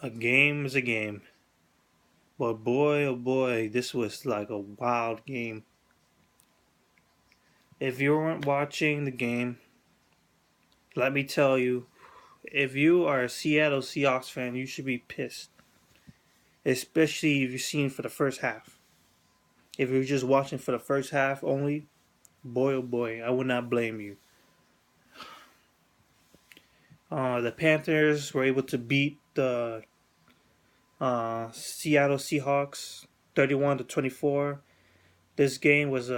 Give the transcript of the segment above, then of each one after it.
A game is a game. But boy, oh boy, this was like a wild game. If you weren't watching the game, let me tell you, if you are a Seattle Seahawks fan, you should be pissed. Especially if you've seen for the first half. If you're just watching for the first half only, boy oh boy, I would not blame you. The Panthers were able to beat the Seattle Seahawks 31-24. This game was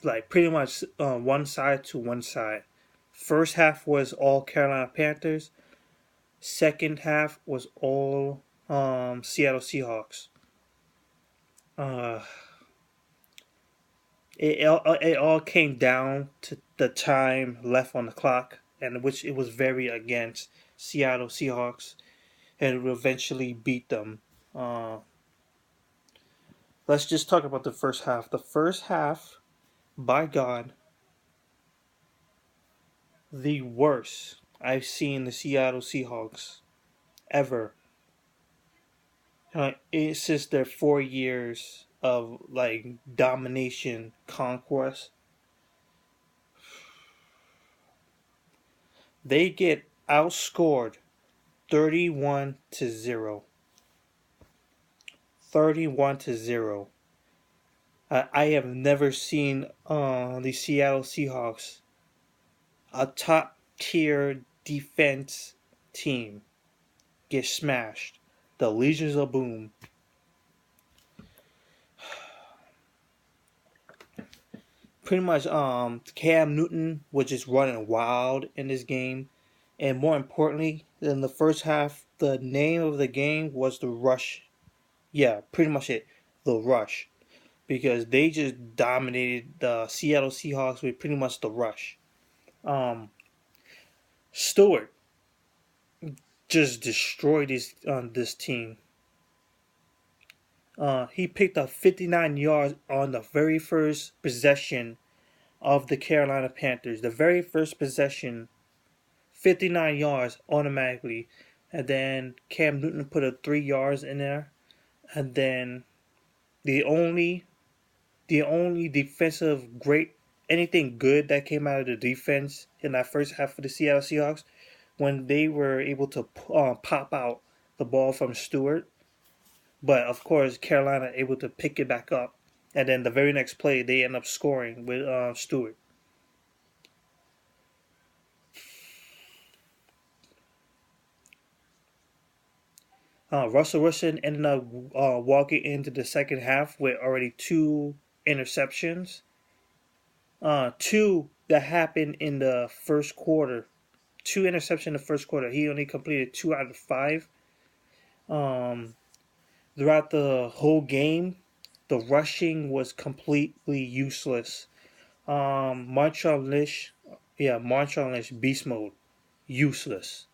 like pretty much one side to one side. First half was all Carolina Panthers. Second half was all Seattle Seahawks. Uh, it all came down to the time left on the clock, and which it was very against Seattle Seahawks, and eventually beat them. Uh, let's just talk about the first half. The first half, by God, the worst I've seen the Seattle Seahawks ever. It's just their 4 years of like domination, conquest. They get outscored 31-0. 31-0. I have never seen the Seattle Seahawks, a top tier defense team, get smashed. The Legions of Boom. Pretty much Cam Newton was just running wild in this game. And more importantly, in the first half, the name of the game was the Rush. Yeah, pretty much it. The Rush. Because they just dominated the Seattle Seahawks with pretty much the Rush. Stewart just destroyed this team. He picked up 59 yards on the very first possession of the Carolina Panthers. The very first possession, 59 yards automatically. And then Cam Newton put a 3 yards in there. And then the only defensive anything good that came out of the defense in that first half of the Seattle Seahawks, when they were able to pop out the ball from Stewart. But of course, Carolina able to pick it back up. And then the very next play, they end up scoring with Stewart. Russell Wilson ended up walking into the second half with already 2 interceptions. Two that happened in the first quarter. 2 interceptions in the first quarter. He only completed 2 out of 5. Throughout the whole game, the rushing was completely useless. Marshawn Lynch, beast mode, useless.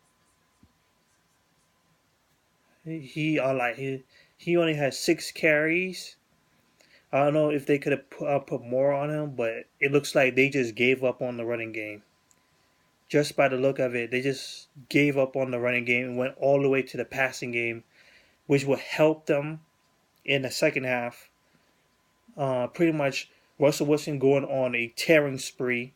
He only had 6 carries. I don't know if they could have put more on him, but it looks like they just gave up on the running game. Just by the look of it, they just gave up on the running game and went all the way to the passing game, which will help them in the second half. Pretty much Russell Wilson going on a tearing spree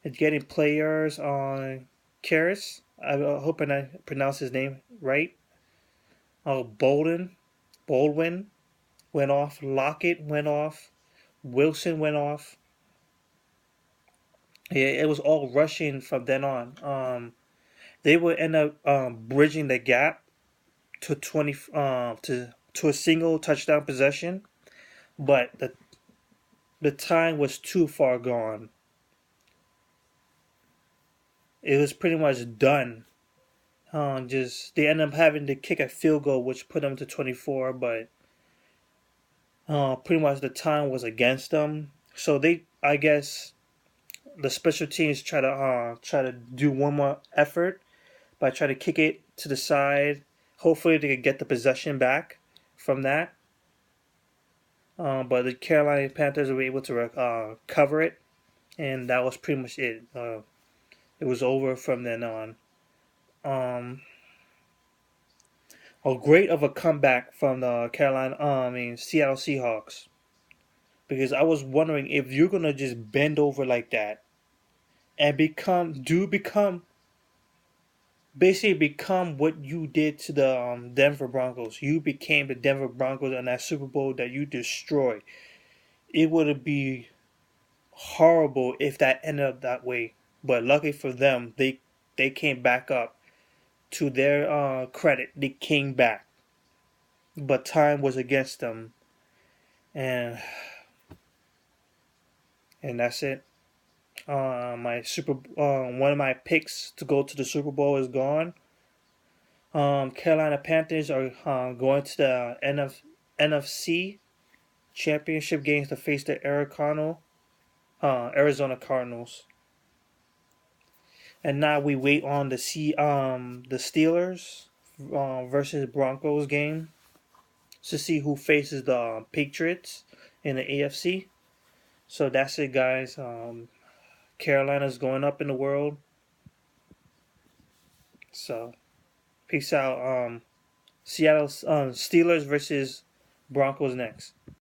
and getting players on Kearse. I hope I pronounce his name right. Baldwin went off. Lockett went off. Wilson went off. Yeah, it was all rushing from then on. They would end up bridging the gap to 20 to a single touchdown possession, but the time was too far gone. It was pretty much done. Just they ended up having to kick a field goal, which put them to 24, but pretty much the time was against them. So I guess, the special teams try to do one more effort by trying to kick it to the side. Hopefully, they could get the possession back from that. But the Carolina Panthers were able to cover it, and that was pretty much it. It was over from then on. a great of a comeback from the Seattle Seahawks. Because I was wondering if you're gonna just bend over like that and basically become what you did to the Denver Broncos. You became the Denver Broncos in that Super Bowl that you destroyed. It would be horrible if that ended up that way. But lucky for them, they came back up. To their credit, they came back, but time was against them, and that's it. My one of my picks to go to the Super Bowl is gone. Carolina Panthers are going to the NFC Championship games to face the Arizona Cardinals. And now we wait on the Steelers versus Broncos game to see who faces the Patriots in the AFC. So that's it, guys. Carolina's going up in the world. So peace out. Seattle Steelers versus Broncos next.